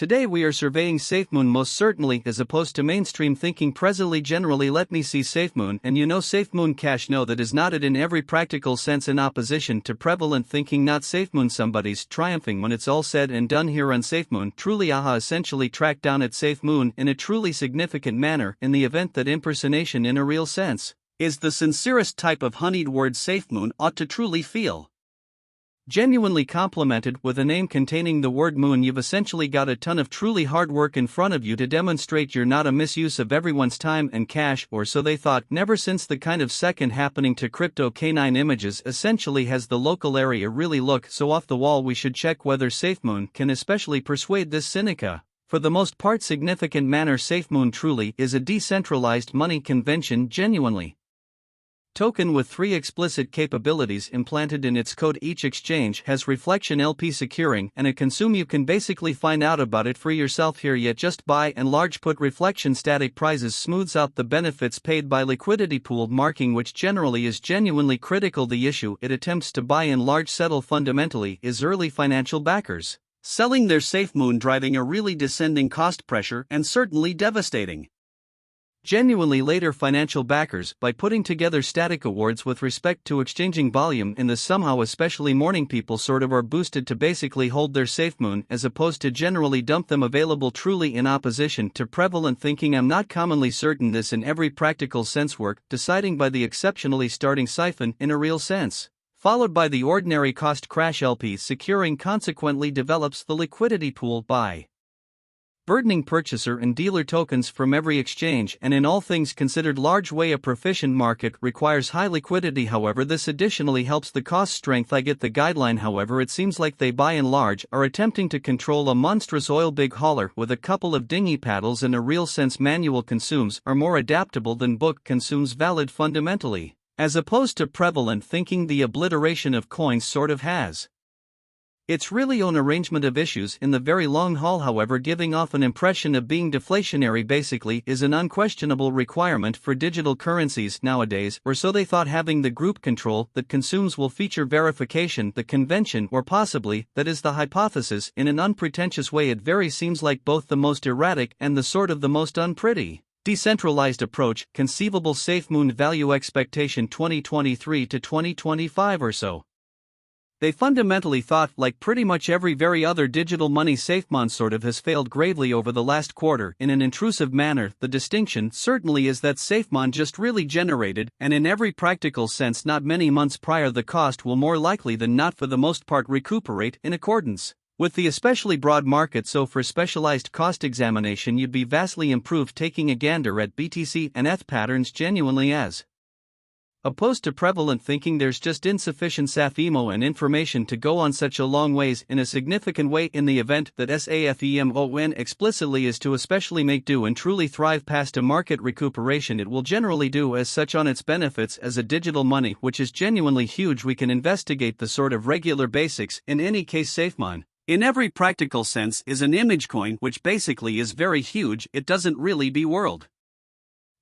Today we are surveying SafeMoon most certainly as opposed to mainstream thinking presently generally. Let me see SafeMoon and you know SafeMoon cash no that is not it in every practical sense in opposition to prevalent thinking not SafeMoon somebody's triumphing when it's all said and done here on SafeMoon truly aha essentially tracked down at SafeMoon in a truly significant manner in the event that impersonation in a real sense is the sincerest type of honeyed word SafeMoon ought to truly feel. Genuinely complemented with a name containing the word moon, you've essentially got a ton of truly hard work in front of you to demonstrate you're not a misuse of everyone's time and cash, or so they thought. Never since the kind of second happening to crypto canine images essentially has the local area really look so off the wall. We should check whether SafeMoon can especially persuade this Seneca. For the most part significant manner SafeMoon truly is a decentralized money convention genuinely token with 3 explicit capabilities implanted in its code. Each exchange has reflection LP securing and a consume. You can basically find out about it for yourself here, yet just buy and large put reflection static prizes smooths out the benefits paid by liquidity pooled marking, which generally is genuinely critical. The issue it attempts to buy and large settle fundamentally is early financial backers selling their SafeMoon, driving a really descending cost pressure and certainly devastating genuinely later financial backers by putting together static awards with respect to exchanging volume in the somehow especially morning people sort of are boosted to basically hold their SafeMoon as opposed to generally dump them available truly in opposition to prevalent thinking. I'm not commonly certain this in every practical sense work deciding by the exceptionally starting siphon in a real sense, followed by the ordinary cost crash LP securing consequently develops the liquidity pool by burdening purchaser and dealer tokens from every exchange, and in all things considered large way a proficient market requires high liquidity. However, this additionally helps the cost strength. I get the guideline, however it seems like they by and large are attempting to control a monstrous oil big hauler with a couple of dinghy paddles. In a real sense manual consumes are more adaptable than book consumes valid fundamentally, as opposed to prevalent thinking the obliteration of coins sort of has its really own arrangement of issues in the very long haul. However, giving off an impression of being deflationary basically is an unquestionable requirement for digital currencies nowadays, or so they thought. Having the group control that consumes will feature verification, the convention, or possibly, that is the hypothesis. In an unpretentious way it very seems like both the most erratic and the sort of the most unpretty decentralized approach conceivable. SafeMoon value expectation 2023 to 2025 or so. They fundamentally thought, like pretty much every very other digital money, SafeMoon sort of has failed gravely over the last quarter in an intrusive manner. The distinction certainly is that SafeMoon just really generated, and in every practical sense not many months prior, the cost will more likely than not for the most part recuperate in accordance with the especially broad market. So for specialized cost examination you'd be vastly improved taking a gander at BTC and ETH patterns genuinely as opposed to prevalent thinking. There's just insufficient SafeMo and information to go on such a long ways in a significant way in the event that SafeMon explicitly is to especially make do and truly thrive past a market recuperation. It will generally do as such on its benefits as a digital money, which is genuinely huge. We can investigate the sort of regular basics. In any case, SafeMon in every practical sense is an image coin, which basically is very huge. It doesn't really be world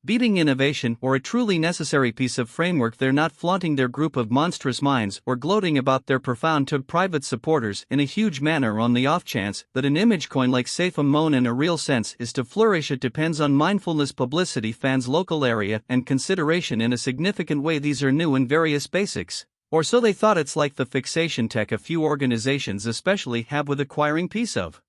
beating innovation or a truly necessary piece of framework. They're not flaunting their group of monstrous minds or gloating about their profound to private supporters in a huge manner on the off chance that an image coin like SafeMon in a real sense is to flourish. It depends on mindfulness, publicity, fans, local area, and consideration in a significant way. These are new and various basics, or so they thought. It's like the fixation tech a few organizations especially have with acquiring piece of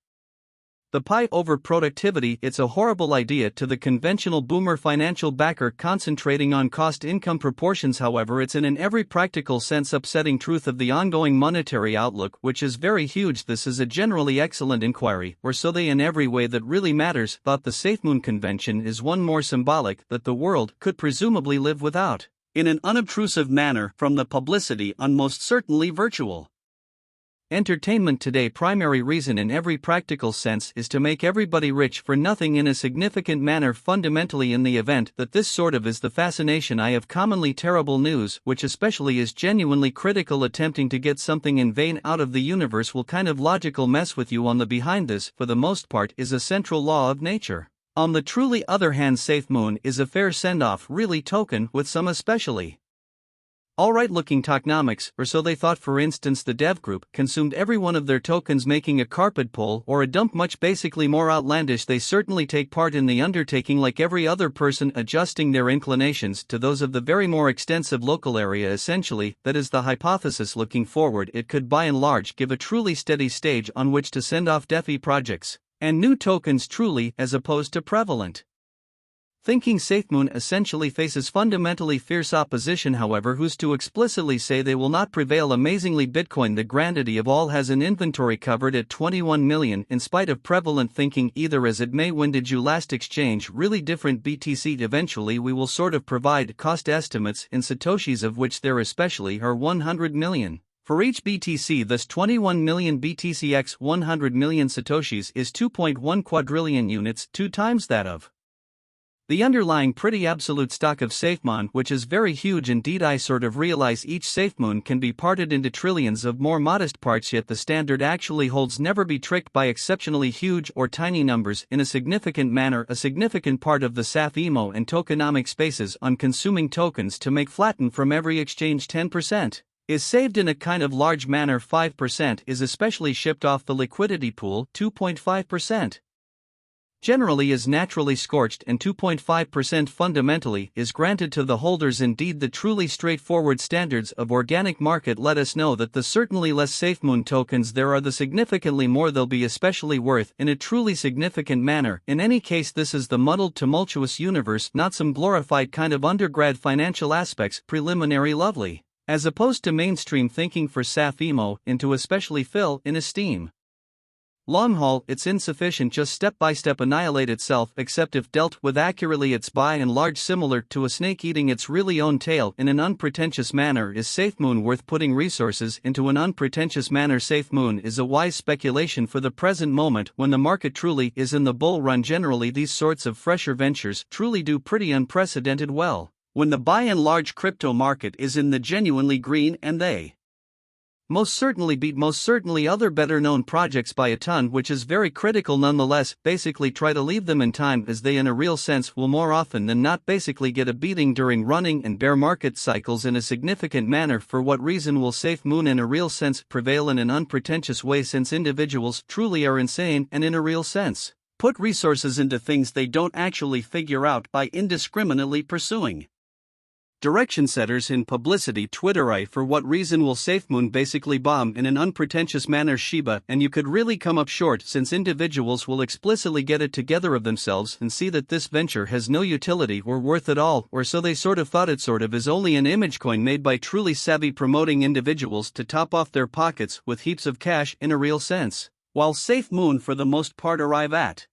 the pie over productivity. It's a horrible idea to the conventional boomer financial backer concentrating on cost-income proportions. However, it's in every practical sense upsetting truth of the ongoing monetary outlook, which is very huge. This is a generally excellent inquiry, or so they in every way that really matters thought. The SafeMoon convention is one more symbolic that the world could presumably live without in an unobtrusive manner from the publicity on most certainly virtual entertainment today. Primary reason in every practical sense is to make everybody rich for nothing in a significant manner. Fundamentally, in the event that this sort of is the fascination, I have commonly terrible news, which especially is genuinely critical. Attempting to get something in vain out of the universe will kind of logical mess with you on the behind. This, for the most part, is a central law of nature. On the truly other hand, SafeMoon is a fair send-off really token with some especially Alright looking tokenomics, or so they thought. For instance, the dev group consumed every one of their tokens, making a carpet pull or a dump much basically more outlandish. They certainly take part in the undertaking like every other person, adjusting their inclinations to those of the very more extensive local area. Essentially, that is the hypothesis. Looking forward, it could by and large give a truly steady stage on which to send off DeFi projects and new tokens, truly, as opposed to prevalent thinking. SafeMoon essentially faces fundamentally fierce opposition, however, who's to explicitly say they will not prevail. Amazingly, Bitcoin, the grandity of all, has an inventory covered at 21 million in spite of prevalent thinking. Either as it may, when did you last exchange really different BTC? Eventually we will sort of provide cost estimates in satoshis, of which there especially are 100 million for each BTC. Thus 21 million BTC x 100 million satoshis is 2.1 quadrillion units, 2 times that of the underlying pretty absolute stock of SafeMoon, which is very huge indeed. I sort of realize each SafeMoon can be parted into trillions of more modest parts, yet the standard actually holds. Never be tricked by exceptionally huge or tiny numbers in a significant manner. A significant part of the SAF-EMO and tokenomic spaces on consuming tokens to make flatten from every exchange. 10% is saved in a kind of large manner. 5% is especially shipped off the liquidity pool. 2.5% generally is naturally scorched, and 2.5% fundamentally is granted to the holders. Indeed, the truly straightforward standards of organic market let us know that the certainly less SafeMoon tokens there are, the significantly more they'll be especially worth in a truly significant manner. In any case, this is the muddled, tumultuous universe, not some glorified kind of undergrad financial aspects, preliminary lovely, as opposed to mainstream thinking for SAF-EMO, into especially fill in esteem. Long haul, it's insufficient just step by step annihilate itself, except if dealt with accurately it's by and large similar to a snake eating its really own tail in an unpretentious manner. Is SafeMoon worth putting resources into an unpretentious manner? SafeMoon is a wise speculation for the present moment when the market truly is in the bull run. Generally these sorts of fresher ventures truly do pretty unprecedented well when the by and large crypto market is in the genuinely green, and they most certainly beat other better known projects by a ton, which is very critical nonetheless. Basically try to leave them in time, as they in a real sense will more often than not basically get a beating during running and bear market cycles in a significant manner. For what reason will SafeMoon in a real sense prevail in an unpretentious way? Since individuals truly are insane and in a real sense put resources into things they don't actually figure out by indiscriminately pursuing direction setters in publicity. Twitter. For what reason will SafeMoon basically bomb in an unpretentious manner? Shiba, and you could really come up short, since individuals will explicitly get it together of themselves and see that this venture has no utility or worth at all, or so they sort of thought. It sort of is only an image coin made by truly savvy promoting individuals to top off their pockets with heaps of cash in a real sense, while SafeMoon for the most part arrive at